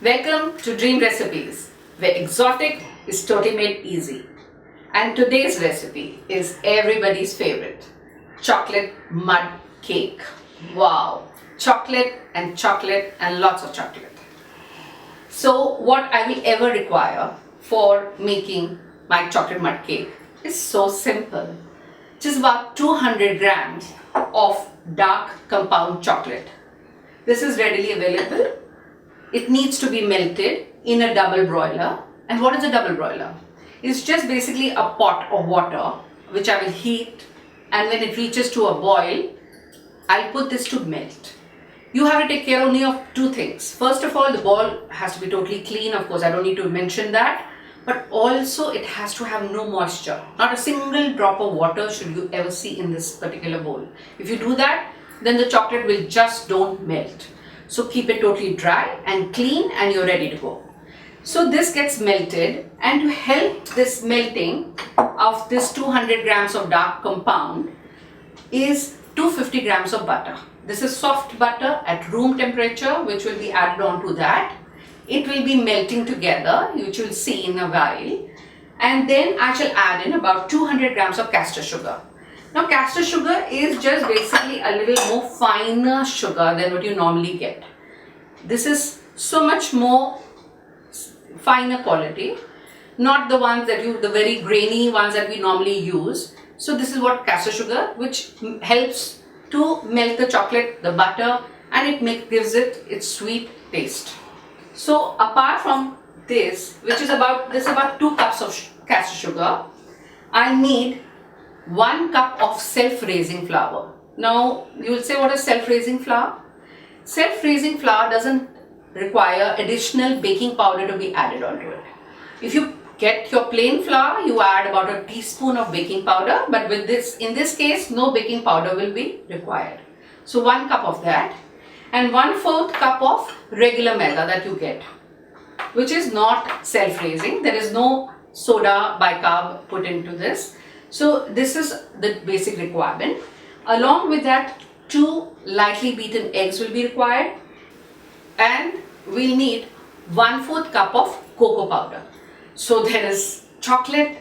Welcome to Dream Recipes, where exotic is totally made easy. And today's recipe is everybody's favorite, chocolate mud cake. Wow, chocolate and lots of chocolate. So what I will ever require for making my chocolate mud cake is so simple. Just about 200 grams of dark compound chocolate. This is readily available. It needs to be melted in a double broiler. And what is a double broiler? It's just basically a pot of water which I will heat, and when it reaches to a boil, I'll put this to melt. You have to take care only of two things. First of all, the bowl has to be totally clean. Of course, I don't need to mention that. But also it has to have no moisture. Not a single drop of water should you ever see in this particular bowl. If you do that, then the chocolate will just don't melt. So keep it totally dry and clean and you're ready to go. So this gets melted, and to help this melting of this 200 grams of dark compound is 250 grams of butter. This is soft butter at room temperature which will be added on to that. It will be melting together, which you'll see in a while. And then I shall add in about 200 grams of castor sugar. Now castor sugar is just basically a little more finer sugar than what you normally get. This is so much more finer quality, not the ones that the very grainy ones that we normally use. So this is what castor sugar, which helps to melt the chocolate, the butter, and it gives it its sweet taste. So apart from this, which is about 2 cups of castor sugar, I need 1 cup of self-raising flour. Now you will say, what is self-raising flour? Self-raising flour doesn't require additional baking powder to be added onto it. If you get your plain flour, you add about a teaspoon of baking powder, but with this, in this case, no baking powder will be required. So 1 cup of that, and 1/4 cup of regular maida that you get, which is not self-raising. There is no soda bicarb put into this. So this is the basic requirement. Along with that, 2 lightly beaten eggs will be required, and we'll need 1/4 cup of cocoa powder. So there is chocolate,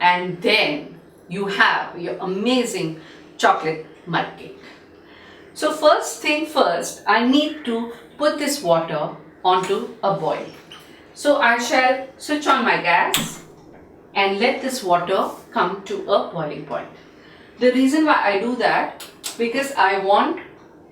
and then you have your amazing chocolate mud cake. So first thing first, I need to put this water onto a boil. So I shall switch on my gas and let this water come to a boiling point. The reason why I do that, because I want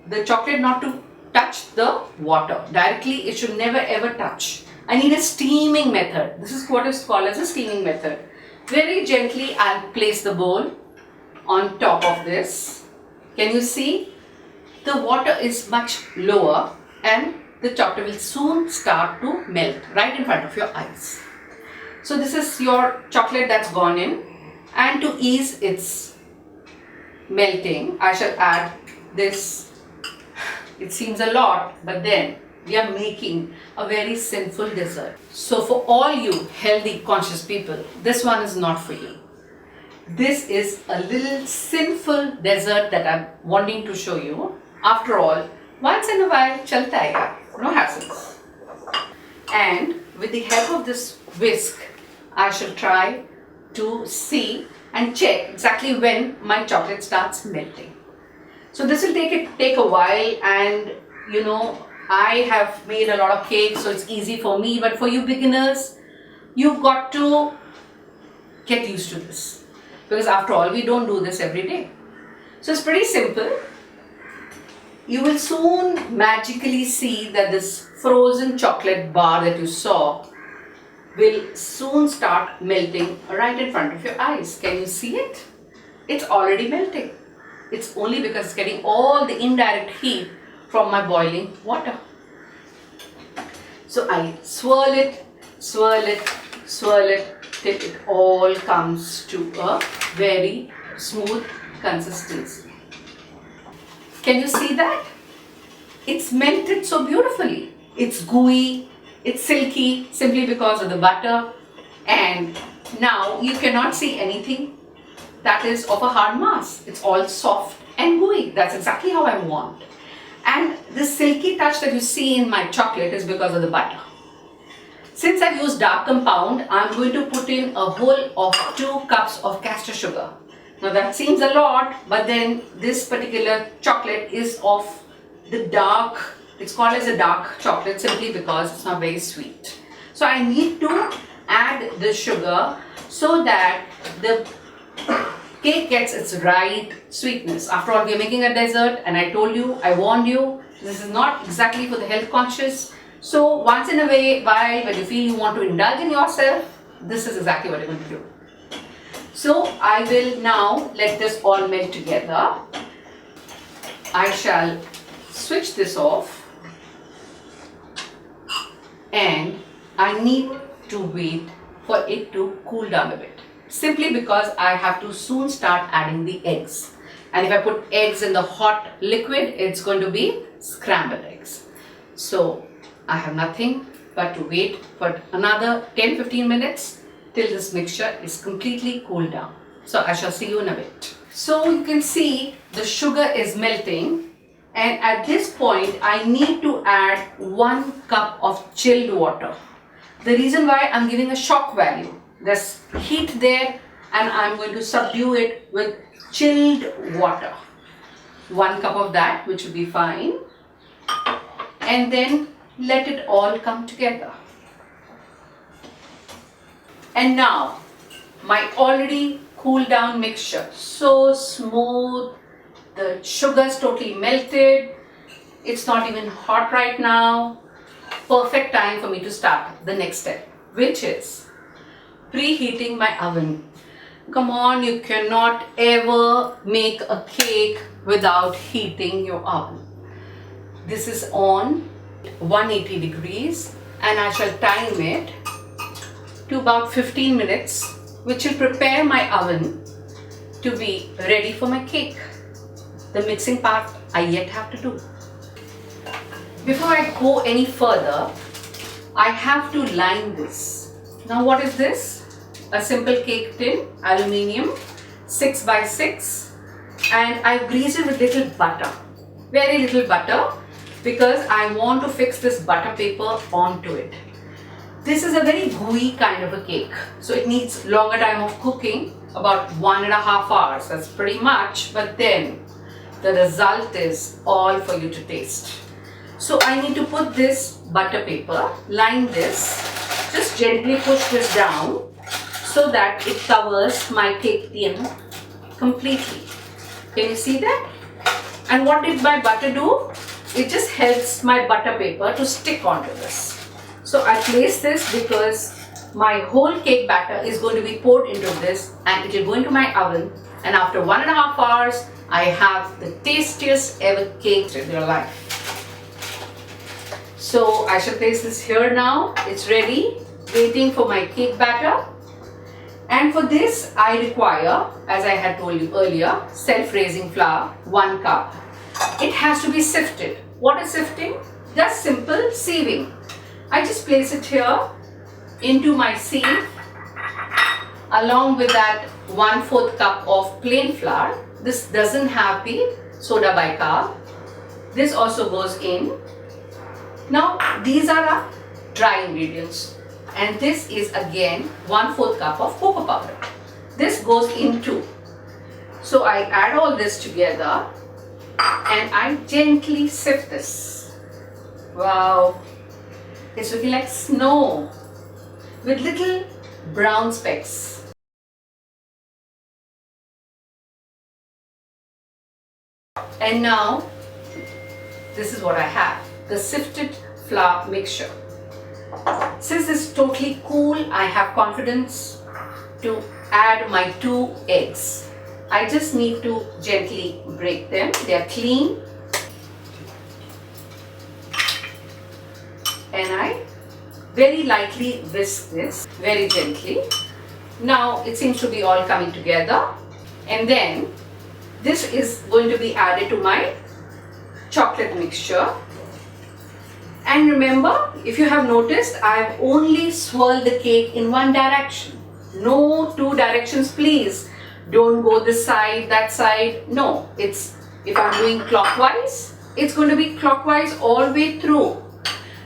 the chocolate not to touch the water directly. It should never ever touch. I need a steaming method. This is what is called as a steaming method. Very gently I'll place the bowl on top of this. Can you see? The water is much lower and the chocolate will soon start to melt right in front of your eyes. So this is your chocolate that's gone in, and to ease its melting, I shall add this. It seems a lot, but then we are making a very sinful dessert. So for all you healthy conscious people, this one is not for you. This is a little sinful dessert that I'm wanting to show you. After all, once in a while, chalta hai, no hassles. And with the help of this whisk, I shall try to see and check exactly when my chocolate starts melting. So this will take a while, and you know, I have made a lot of cakes, so it's easy for me, but for you beginners, you've got to get used to this, because after all, we don't do this every day. So it's pretty simple. You will soon magically see that this frozen chocolate bar that you saw will soon start melting right in front of your eyes. Can you see it? It's already melting. It's only because it's getting all the indirect heat from my boiling water. So I swirl it till it all comes to a very smooth consistency. Can you see that? It's melted so beautifully. It's gooey, it's silky simply because of the butter, and now you cannot see anything that is of a hard mass. It's all soft and gooey. That's exactly how I want. And this silky touch that you see in my chocolate is because of the butter. Since I've used dark compound, I'm going to put in a whole of 2 cups of castor sugar. Now that seems a lot, but then this particular chocolate is of the dark, it's called as a dark chocolate simply because it's not very sweet. So I need to add the sugar so that the cake gets its right sweetness. After all, we're making a dessert, and I told you, I warned you, this is not exactly for the health conscious. So once in a while, when you feel you want to indulge in yourself, this is exactly what you're going to do. So I will now let this all melt together. I shall switch this off, and I need to wait for it to cool down a bit. Simply because I have to soon start adding the eggs. And if I put eggs in the hot liquid, it's going to be scrambled eggs. So I have nothing but to wait for another 10-15 minutes till this mixture is completely cooled down. So I shall see you in a bit. So you can see the sugar is melting, and at this point I need to add 1 cup of chilled water. The reason why I'm giving a shock value, there's heat there, and I'm going to subdue it with chilled water. 1 cup of that, which will be fine, and then let it all come together. And now my already cooled down mixture, so smooth, the sugar's totally melted, it's not even hot right now. Perfect time for me to start the next step, which is preheating my oven. Come on, you cannot ever make a cake without heating your oven. This is on 180 degrees, and I shall time it to about 15 minutes, which will prepare my oven to be ready for my cake. The mixing part I yet have to do. Before I go any further, I have to line this. Now what is this? A simple cake tin, aluminium, 6 by 6, and I've greased it with little butter, very little butter, because I want to fix this butter paper onto it. This is a very gooey kind of a cake, so it needs longer time of cooking, about 1.5 hours. That's pretty much, but then the result is all for you to taste. So I need to put this butter paper, line this, just gently push this down so that it covers my cake tin completely. Can you see that? And what did my butter do? It just helps my butter paper to stick onto this. So I place this because my whole cake batter is going to be poured into this, and it will go into my oven, and after 1.5 hours I have the tastiest ever cake in your life. So I shall place this here now. It's ready, waiting for my cake batter. And for this I require, as I had told you earlier, self-raising flour, 1 cup. It has to be sifted. What is sifting? Just simple sieving. I just place it here into my sieve along with that 1/4 cup of plain flour. This doesn't have the soda bicarb. This also goes in. Now these are our dry ingredients, and this is again 1/4 cup of cocoa powder. This goes in too. So I add all this together and I gently sift this. Wow, it's looking like snow with little brown specks. And now this is what I have, the sifted flour mixture. Since this is totally cool, I have confidence to add my 2 eggs. I just need to gently break them. They are clean. And I very lightly whisk this, very gently. Now it seems to be all coming together. And then this is going to be added to my chocolate mixture. And remember, if you have noticed, I have only swirled the cake in one direction. No 2 directions, please. Don't go this side, that side. No, it's if I'm doing clockwise, it's going to be clockwise all the way through,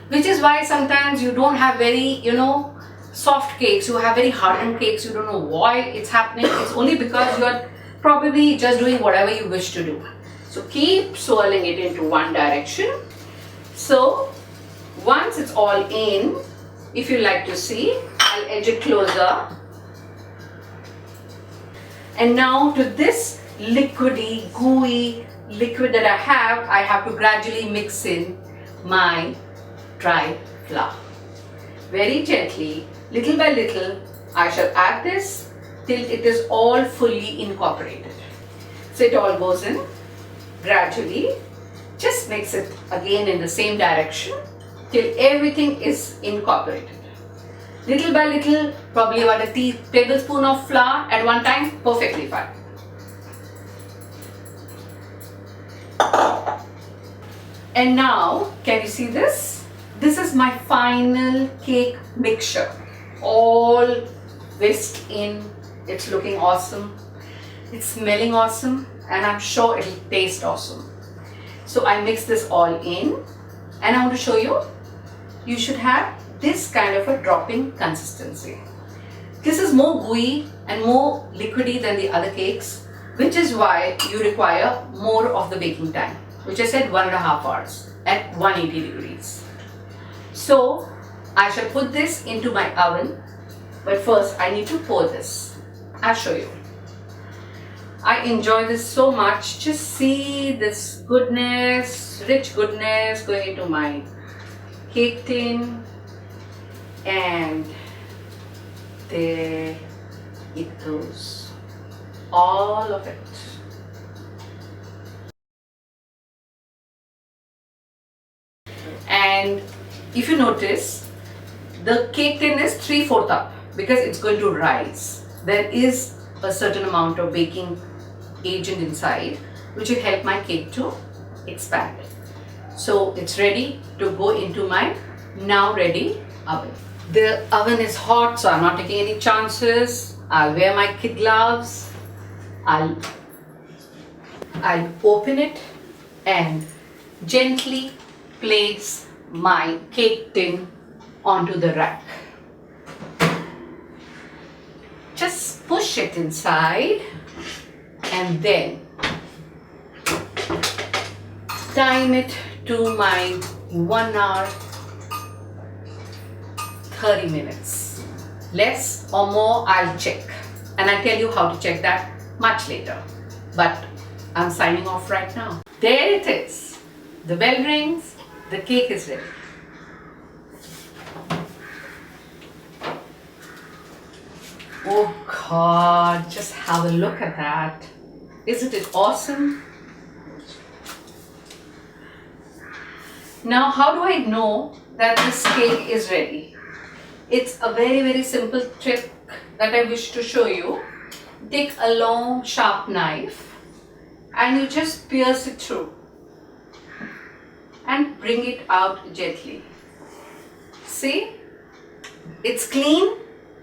which is why sometimes you don't have very, soft cakes, you have very hardened cakes, you don't know why it's happening. It's only because you are probably just doing whatever you wish to do. So keep swirling it into one direction. So once it's all in, if you like to see, I'll edge it closer. And now to this liquidy, gooey liquid that I have to gradually mix in my dry flour. Very gently, little by little, I shall add this till it is all fully incorporated. So it all goes in gradually. Just mix it again in the same direction till everything is incorporated. Little by little, probably about a tablespoon of flour at one time, perfectly fine. And now, can you see this? This is my final cake mixture. All whisked in. It's looking awesome. It's smelling awesome. And I'm sure it'll taste awesome. So I mix this all in. And I want to show you. You should have this kind of a dropping consistency. This is more gooey and more liquidy than the other cakes, which is why you require more of the baking time, which I said 1.5 hours at 180 degrees. So I shall put this into my oven, but first I need to pour this. I'll show you. I enjoy this so much. Just see this goodness, rich goodness going into my cake tin, and there it goes, all of it. And if you notice, the cake tin is 3/4 up because it's going to rise. There is a certain amount of baking agent inside which will help my cake to expand. So it's ready to go into my now ready oven. The oven is hot, so I'm not taking any chances. I'll wear my kid gloves. I'll open it and gently place my cake tin onto the rack. Just push it inside and then time it to my 1 hour 30 minutes. Less or more, I'll check, and I'll tell you how to check that much later. But I'm signing off right now. There it is. The bell rings, the cake is ready. Oh God, just have a look at that. Isn't it awesome? Now, how do I know that this cake is ready? It's a very, very simple trick that I wish to show you. Take a long, sharp knife and you just pierce it through and bring it out gently. See? It's clean.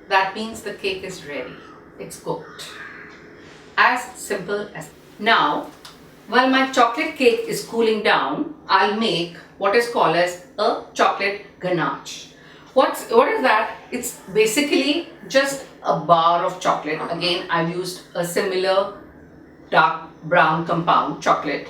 That means the cake is ready. It's cooked. As simple as. Now, while my chocolate cake is cooling down, I'll make what is called as a chocolate ganache. What is that? It's basically just a bar of chocolate. Again, I've used a similar dark brown compound chocolate.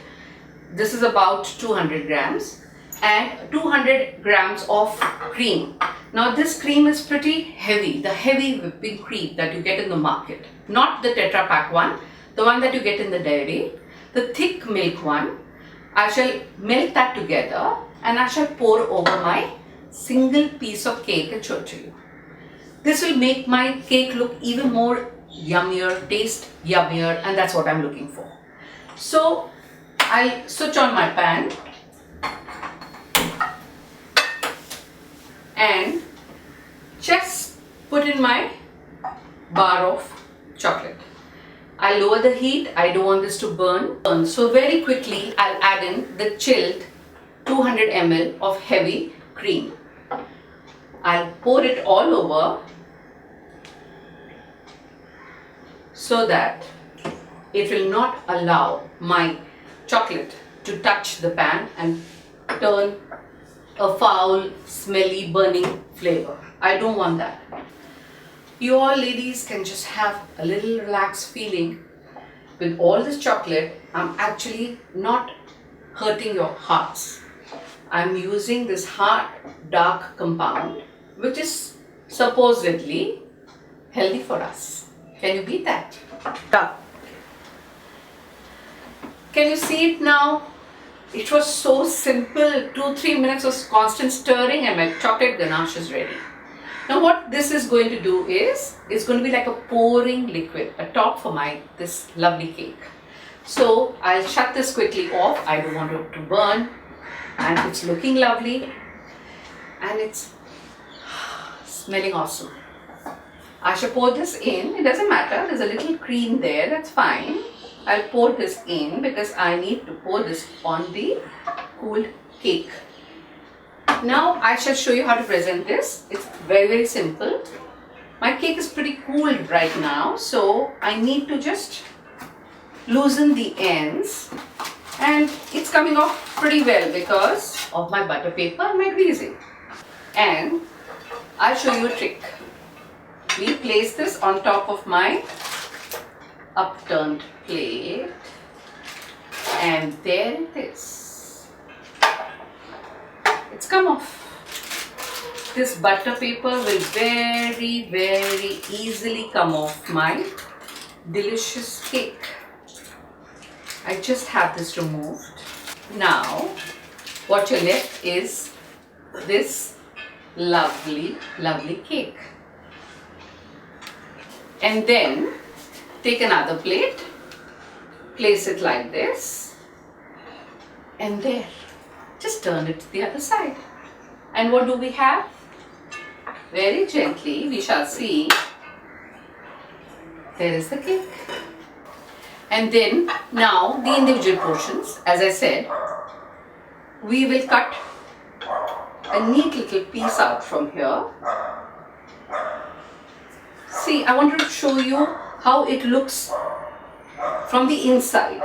This is about 200 grams and 200 grams of cream. Now this cream is pretty heavy, the heavy whipping cream that you get in the market. Not the Tetra Pak one, the one that you get in the dairy, the thick milk one. I shall melt that together and I shall pour over my single piece of cake and show it to you. This will make my cake look even more yummier, taste yummier, and that's what I'm looking for. So I'll switch on my pan and just put in my bar of chocolate. I'll lower the heat. I don't want this to burn. So very quickly I'll add in the chilled 200 ml of heavy cream. I'll pour it all over so that it will not allow my chocolate to touch the pan and turn a foul, smelly, burning flavor. I don't want that. You all ladies can just have a little relaxed feeling. With all this chocolate, I'm actually not hurting your hearts. I'm using this hard, dark compound, which is supposedly healthy for us. Can you beat that? Can you see it now? It was so simple. 2-3 minutes of constant stirring and my chocolate ganache is ready. Now what this is going to do is, it's going to be like a pouring liquid, a top for this lovely cake. So I'll shut this quickly off. I don't want it to burn. And it's looking lovely. And it's smelling awesome. I shall pour this in. It doesn't matter. There's a little cream there. That's fine. I'll pour this in because I need to pour this on the cooled cake. Now I shall show you how to present this. It's very, very simple. My cake is pretty cooled right now, so I need to just loosen the ends, and it's coming off pretty well because of my butter paper and my greasing. And I'll show you a trick. We place this on top of my upturned plate, and there it is. It's come off. This butter paper will very, very easily come off my delicious cake. I just have this removed. Now, what you're left is this lovely, lovely cake. And then take another plate, place it like this, and there. Just turn it to the other side. And what do we have? Very gently, we shall see. There is the cake. And then, now the individual portions, as I said, we will cut a neat little piece out from here. See, I wanted to show you how it looks from the inside.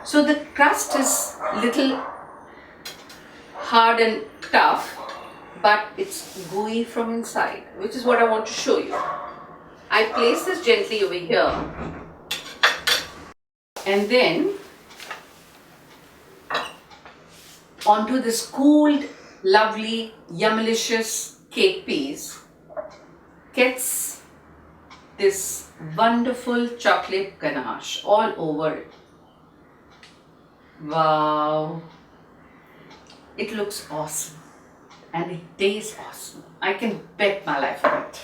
So the crust is little hard and tough, but it's gooey from inside, which is what I want to show you. I place this gently over here, and then onto this cooled, lovely, yummalicious cake piece gets this wonderful chocolate ganache all over it. Wow! It looks awesome and it tastes awesome. I can bet my life on it.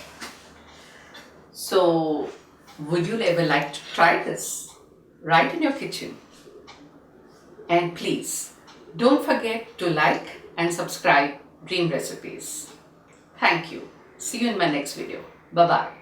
So, would you ever like to try this right in your kitchen? And please, don't forget to like and subscribe Dream Recipes. Thank you. See you in my next video. Bye-bye.